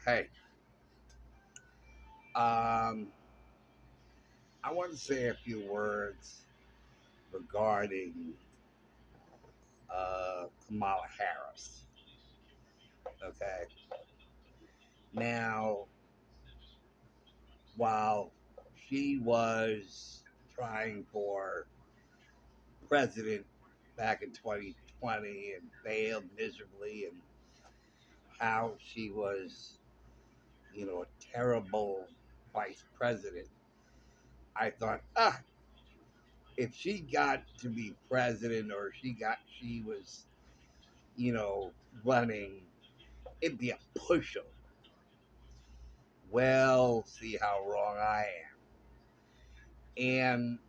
Hey, um, I want to say a few words regarding Kamala Harris. Okay. Now, while she was trying for president back in 2020 and failed miserably, and how she was, a terrible vice president, I thought, if she got to be president or she was you know, running, it'd be a pushover. Well, see how wrong I am. And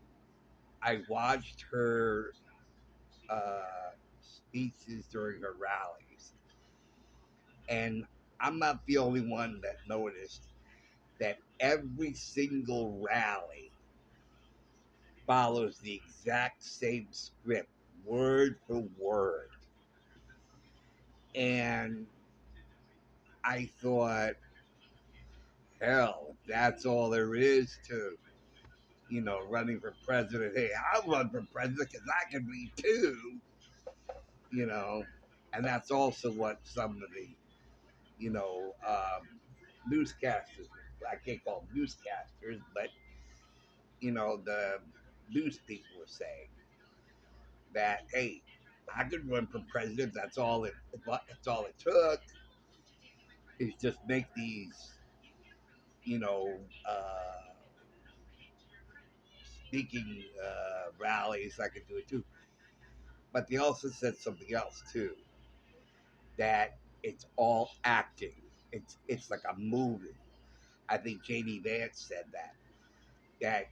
I watched her speeches during her rallies, and I'm not the only one that noticed that every single rally follows the exact same script, word for word. And I thought, hell, if that's all there is to running for president. Hey, I'll run for president because I can read too, you know. And that's also what some of the, you know, newscasters, I can't call them newscasters, but, the news people were saying that, hey, I could run for president. That's all it took is just make these, you know, uh, speaking rallies. I could do it too. But they also said something else too, that it's all acting. It's like a movie. I think JD Vance said that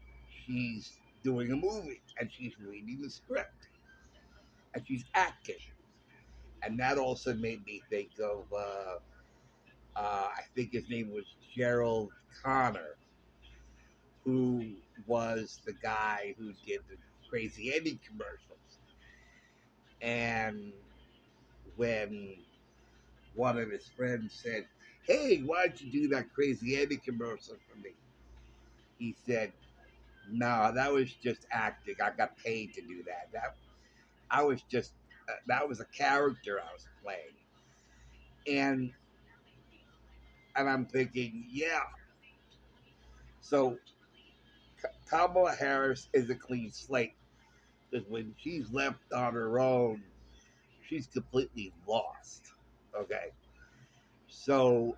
she's doing a movie and she's reading the script and she's acting. And that also made me think of I think his name was Gerald Connor, who was the guy who did the Crazy Eddie commercials. And when one of his friends said, "Hey, why don't you do that Crazy Eddie commercial for me?" He said, "No, that was just acting. I got paid to do that. I was just that was a character I was playing." And I'm thinking, yeah. So Kamala Harris is a clean slate because when she's left on her own, she's completely lost. Okay, so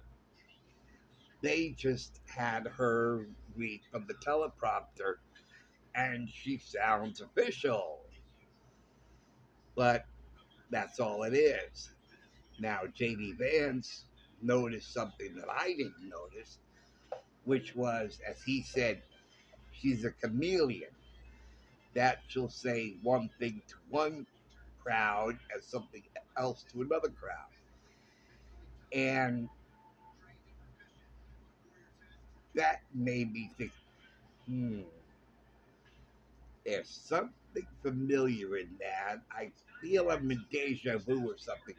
they just had her read from the teleprompter, and she sounds official, but that's all it is. Now, JD Vance noticed something that I didn't notice, which was, as he said, she's a chameleon. That she'll say one thing to one crowd and something else to another crowd. And that made me think, there's something familiar in that. I feel I'm in deja vu or something,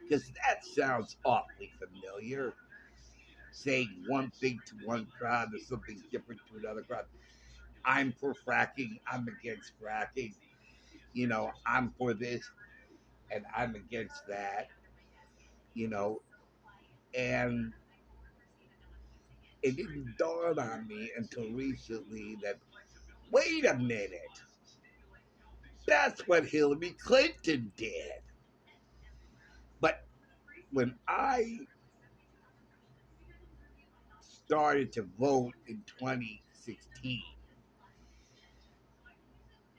because that sounds awfully familiar. Saying one thing to one crowd and something different to another crowd. I'm for fracking. I'm against fracking. I'm for this and I'm against that. You know, and it didn't dawn on me until recently that wait a minute, that's what Hillary Clinton did. But when I started to vote in 2016,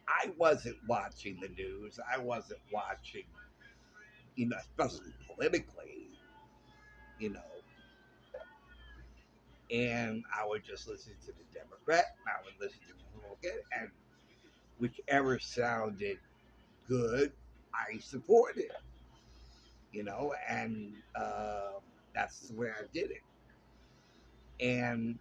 I wasn't watching the news. I wasn't watching, especially politically, you know, and I would just listen to the Democrat, and I would listen to the Republican, and whichever sounded good, I supported, and that's the way I did it. And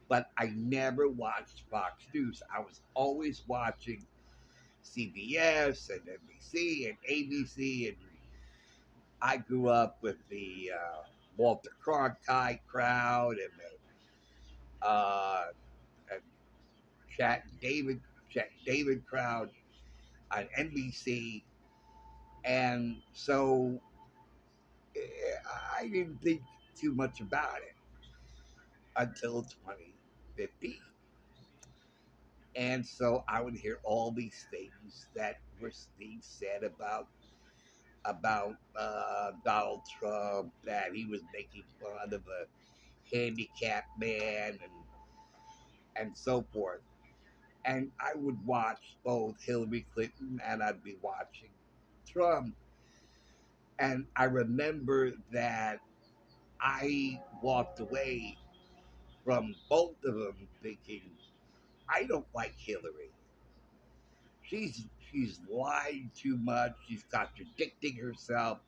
but I never watched Fox News. I was always watching CBS and NBC and ABC, and I grew up with the Walter Cronkite crowd and Chat David crowd on NBC, and so eh, I didn't think too much about it until 2015. And so I would hear all these things that were being said about Donald Trump, that he was making fun of a handicapped man and so forth. And I would watch both Hillary Clinton and I'd be watching Trump. And I remember that I walked away from both of them thinking, I don't like Hillary. She's lying too much. She's contradicting herself,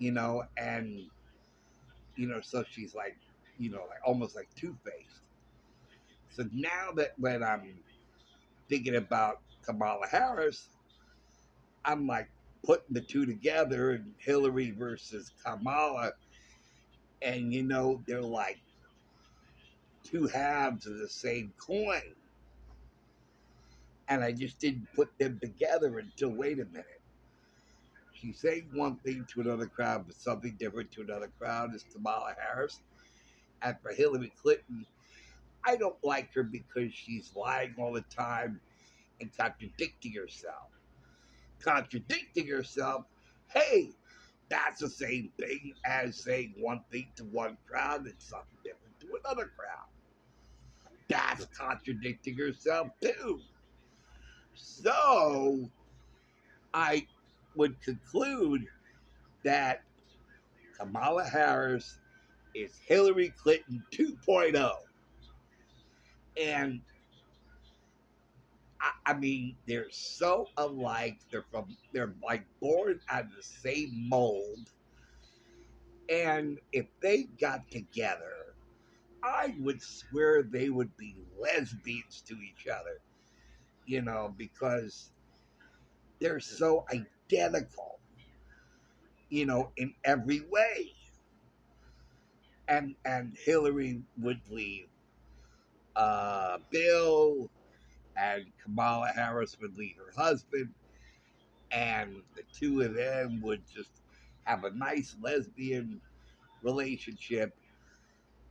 and so she's like, like almost like Two Faced. So now that when I'm thinking about Kamala Harris, I'm like putting the two together and Hillary versus Kamala, and they're like two halves of the same coin. And I just didn't put them together until, wait a minute. She's saying one thing to another crowd, but something different to another crowd is Kamala Harris. And for Hillary Clinton, I don't like her because she's lying all the time and contradicting herself. Contradicting herself, hey, that's the same thing as saying one thing to one crowd and something different to another crowd. That's contradicting herself too. So I would conclude that Kamala Harris is Hillary Clinton 2.0. And I mean, they're so alike. They're like born out of the same mold. And if they got together, I would swear they would be lesbians to each other, because they're so identical, in every way. And Hillary would leave Bill, and Kamala Harris would leave her husband, and the two of them would just have a nice lesbian relationship,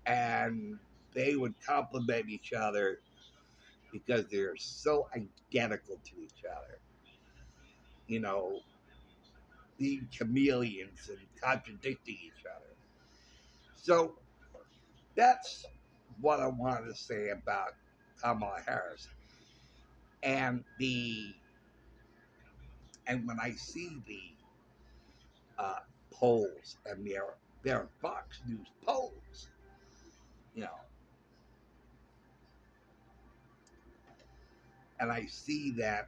and they would complement each other because they're so identical to each other. You know, being chameleons and contradicting each other. So that's what I wanted to say about Kamala Harris. And when I see the uh, polls, and they're Fox News polls, you know, and I see that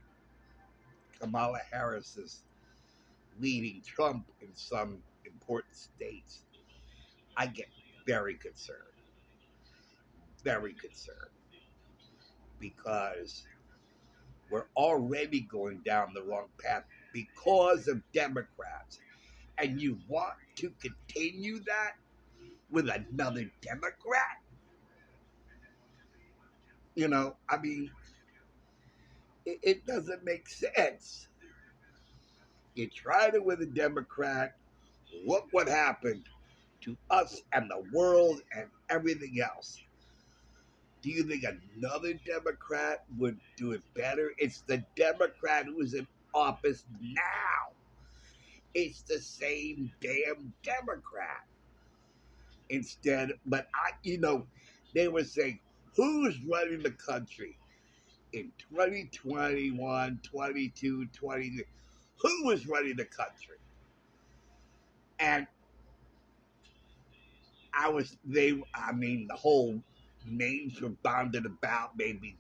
Kamala Harris is leading Trump in some important states, I get very concerned, very concerned, because we're already going down the wrong path because of Democrats. And you want to continue that with another Democrat? I mean, it doesn't make sense. You tried it with a Democrat, look what happened to us and the world and everything else. Do you think another Democrat would do it better? It's the Democrat who is in office now. It's the same damn Democrat. They were saying, who's running the country in 2021, 22, 23? Who was running the country? And the whole names were bounded about. Maybe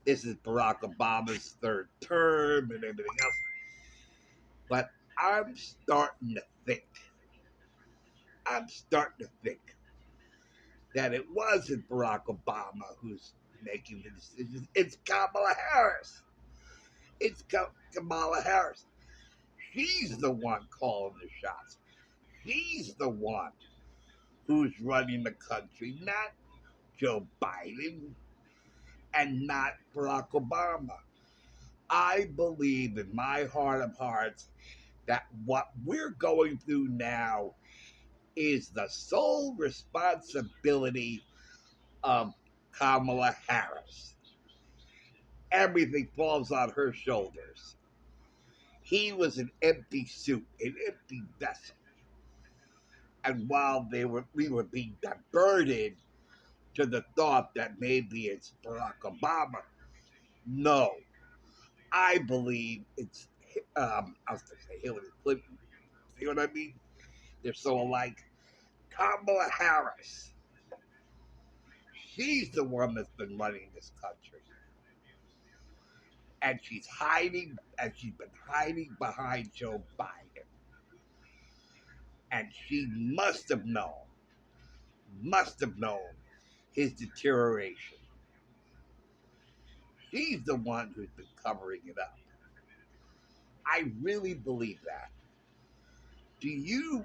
this is Barack Obama's third term and everything else. But think, I'm starting to think that it wasn't Barack Obama who's making the decisions. It's Kamala Harris. It's Kamala Harris. She's the one calling the shots. She's the one. who's running the country, not Joe Biden and not Barack Obama. I believe in my heart of hearts that what we're going through now is the sole responsibility of Kamala Harris. Everything falls on her shoulders. He was an empty suit, an empty vessel. And while we were being diverted to the thought that maybe it's Barack Obama, no, I believe it's I was going to say Hillary Clinton. See what I mean? They're so alike. Kamala Harris. She's the one that's been running this country. And she's been hiding behind Joe Biden. And she must have known his deterioration. She's the one who's been covering it up. I really believe that. Do you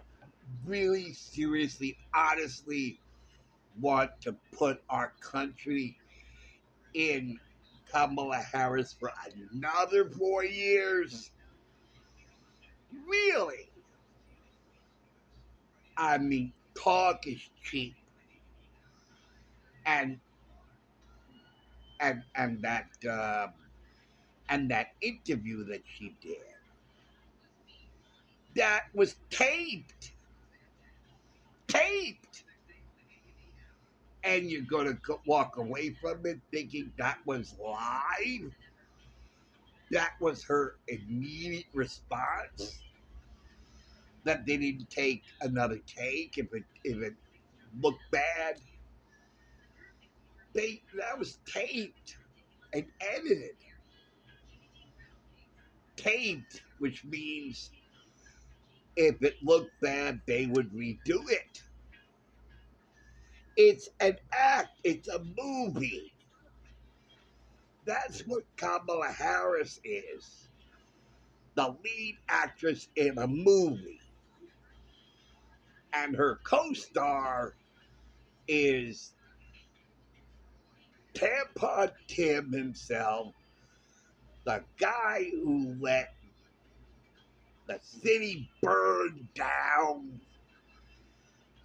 really, seriously, honestly want to put our country in Kamala Harris for another 4 years? Really? I mean, talk is cheap, and and and that uh, and that interview that she did, that was taped, and you're gonna walk away from it thinking that was live. That was her immediate response. That they didn't take another take if it looked bad. That was taped and edited. Taped, which means if it looked bad, they would redo it. It's an act. It's a movie. That's what Kamala Harris is. The lead actress in a movie. And her co-star is Tampon Tim himself, the guy who let the city burn down.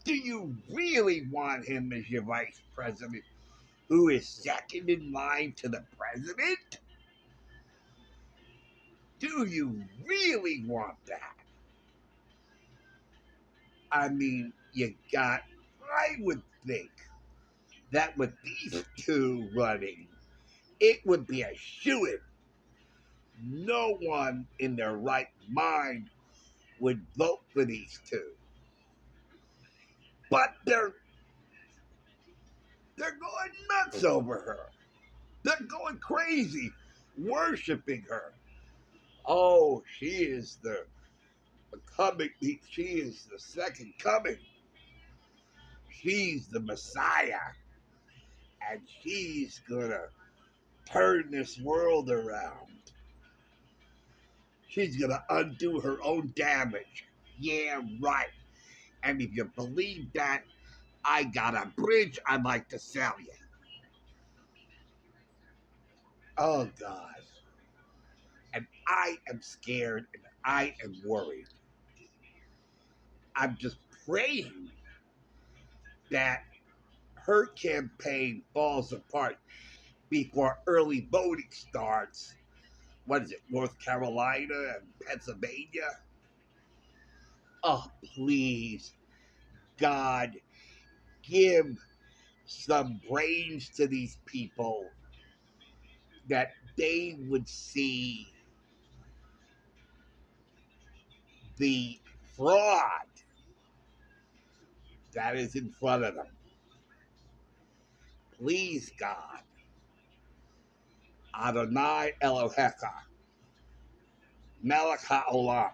Do you really want him as your vice president, who is second in line to the president? Do you really want that? I mean, I would think that with these two running, it would be a shoo-in. No one in their right mind would vote for these two. But they're going nuts over her. They're going crazy, worshiping her. Oh, she is the coming. She is the second coming. She's the Messiah, and she's gonna turn this world around. She's gonna undo her own damage. Yeah, right. And if you believe that, I got a bridge I'd like to sell you. Oh God. And I am scared and I am worried. I'm just praying that her campaign falls apart before early voting starts. What is it, North Carolina and Pennsylvania? Oh, please, God, give some brains to these people that they would see the fraud that is in front of them. Please, God, Adonai Elohecha, Melech HaOlam,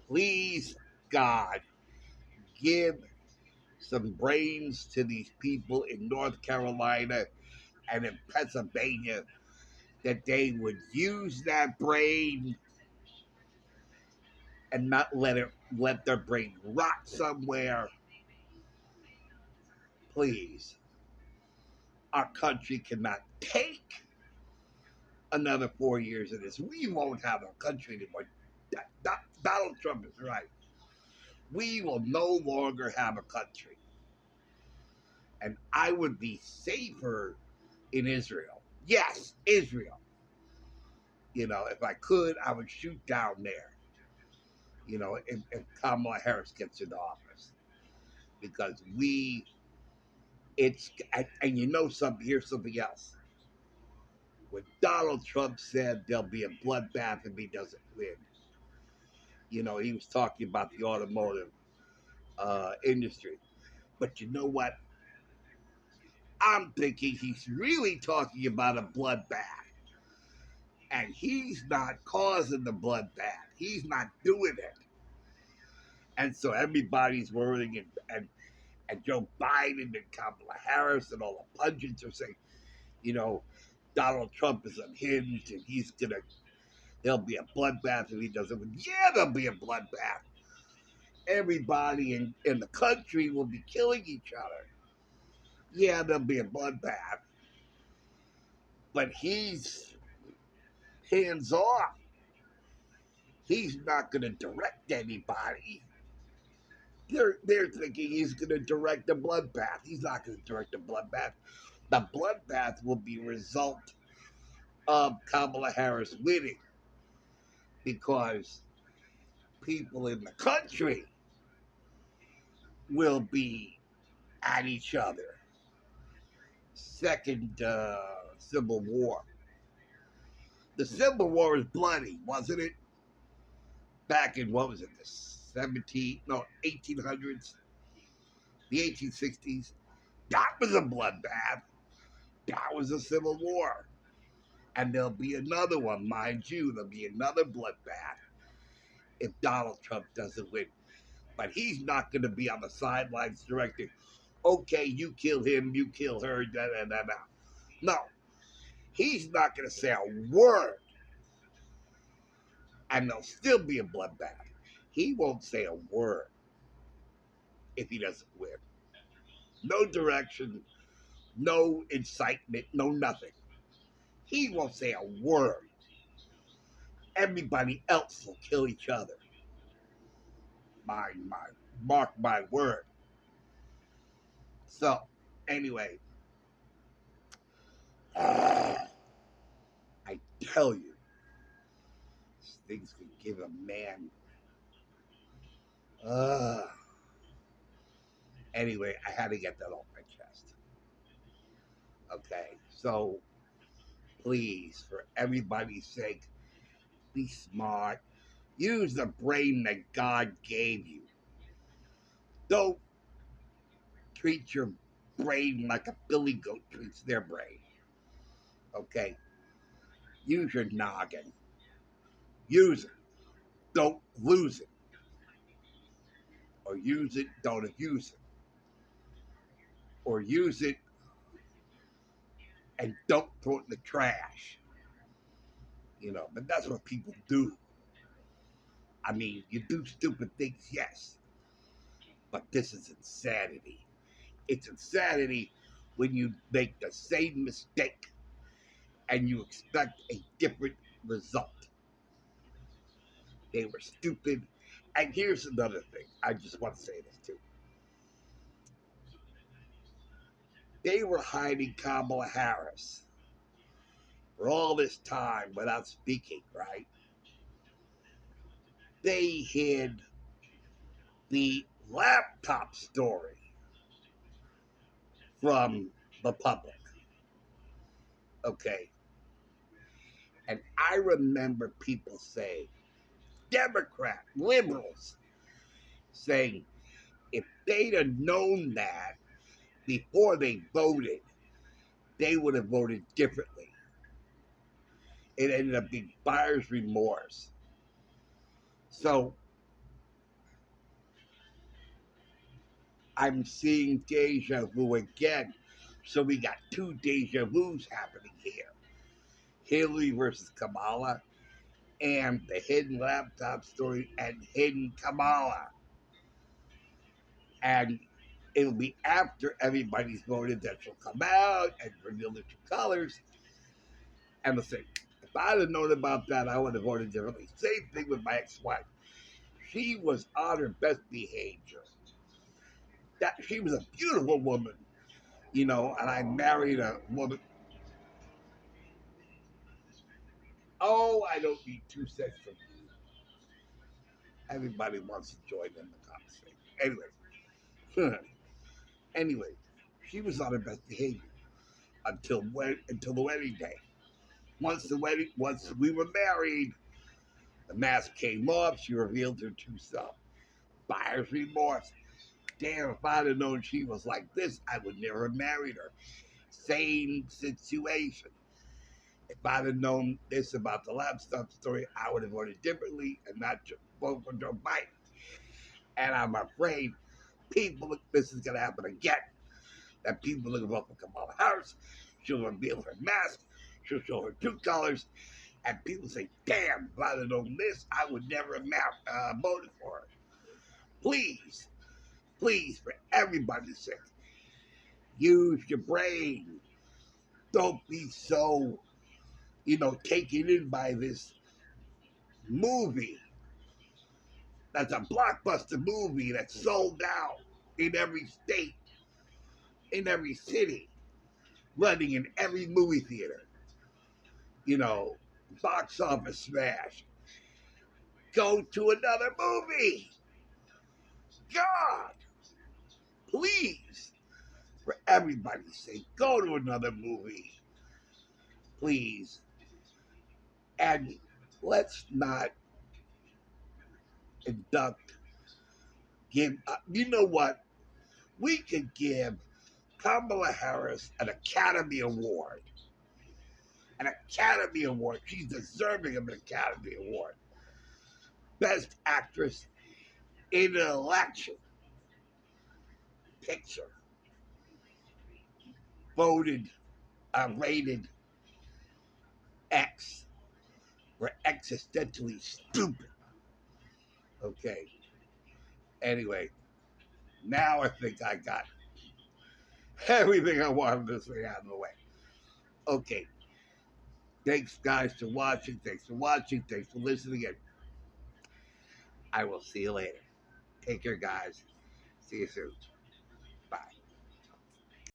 please, God, give some brains to these people in North Carolina and in Pennsylvania, that they would use that brain and not let their brain rot somewhere, please, our country cannot take another 4 years of this. We won't have a country anymore. Donald Trump is right. We will no longer have a country. And I would be safer in Israel. Yes, Israel. If I could, I would shoot down there. If Kamala Harris gets into office, because something. Here's something else. When Donald Trump said there'll be a bloodbath if he doesn't win, he was talking about the automotive industry. But you know what? I'm thinking he's really talking about a bloodbath. And he's not causing the bloodbath. He's not doing it. And so everybody's worrying, and Joe Biden and Kamala Harris and all the pundits are saying, Donald Trump is unhinged and there'll be a bloodbath if he doesn't win. Yeah, there'll be a bloodbath. Everybody in the country will be killing each other. Yeah, there'll be a bloodbath. But he's hands off. He's not going to direct anybody. They're thinking he's going to direct a bloodbath. He's not going to direct a bloodbath. The bloodbath will be a result of Kamala Harris winning, because people in the country will be at each other. Second Civil War. The Civil War was bloody, wasn't it? Back in, what was it, the 1800s, the 1860s. That was a bloodbath. That was a Civil War. And there'll be another one, mind you. There'll be another bloodbath if Donald Trump doesn't win. But he's not going to be on the sidelines directing, okay, you kill him, you kill her, da da da da. No, he's not going to say a word. And there'll still be a bloodbath. He won't say a word if he doesn't win. No direction, no incitement, no nothing. He won't say a word. Everybody else will kill each other. Mark my word. So, anyway, I tell you, things could give a man. Anyway, I had to get that off my chest. Okay, so please, for everybody's sake, be smart. Use the brain that God gave you. Don't treat your brain like a billy goat treats their brain. Okay? Use your noggin. Use it. Don't lose it. Or use it, don't abuse it. Or use it and don't throw it in the trash. But that's what people do. I mean, you do stupid things, yes. But this is insanity. It's insanity when you make the same mistake and you expect a different result. They were stupid. And here's another thing. I just want to say this too. They were hiding Kamala Harris for all this time without speaking, right? They hid the laptop story from the public. Okay. And I remember people saying, Democrat, liberals, saying if they'd have known that before they voted, they would have voted differently. It ended up being buyer's remorse. So I'm seeing deja vu again. So we got two deja vus happening here. Hillary versus Kamala, and the hidden laptop story and hidden Kamala. And It'll be after everybody's voted that she'll come out and reveal the true colors. And the thing, if I'd have known about that, I would have voted differently. Same thing with my ex-wife. She was on her best behavior. That she was a beautiful woman, and I married a woman. Oh, I don't need 2 cents from you. Everybody wants to join in the conversation. Anyway, she was on her best behavior until the wedding day. Once we were married, the mask came off. She revealed her true self. Buyer's remorse. Damn, if I'd have known she was like this, I would never have married her. Same situation. If I'd have known this about the laptop story, I would have voted differently and not vote for Joe Biden. And I'm afraid this is going to happen again. That people are going to vote for Kamala Harris. She'll reveal her mask. She'll show her true colors. And people say, damn, if I'd have known this, I would never have voted for her. Please, please, for everybody's sake, use your brain. Don't be so, taken in by this movie that's a blockbuster movie that's sold out in every state, in every city, running in every movie theater. You know, box office smash. Go to another movie. God, please, for everybody's sake, go to another movie. Please. And let's not you know what? We could give Kamala Harris an Academy Award. An Academy Award. She's deserving of an Academy Award. Best Actress in an Election Picture. Rated X. We're existentially stupid. Okay. Anyway, now I think I got everything I wanted to say out of the way. Okay. Thanks, guys, for watching. Thanks for watching. Thanks for listening. And I will see you later. Take care, guys. See you soon.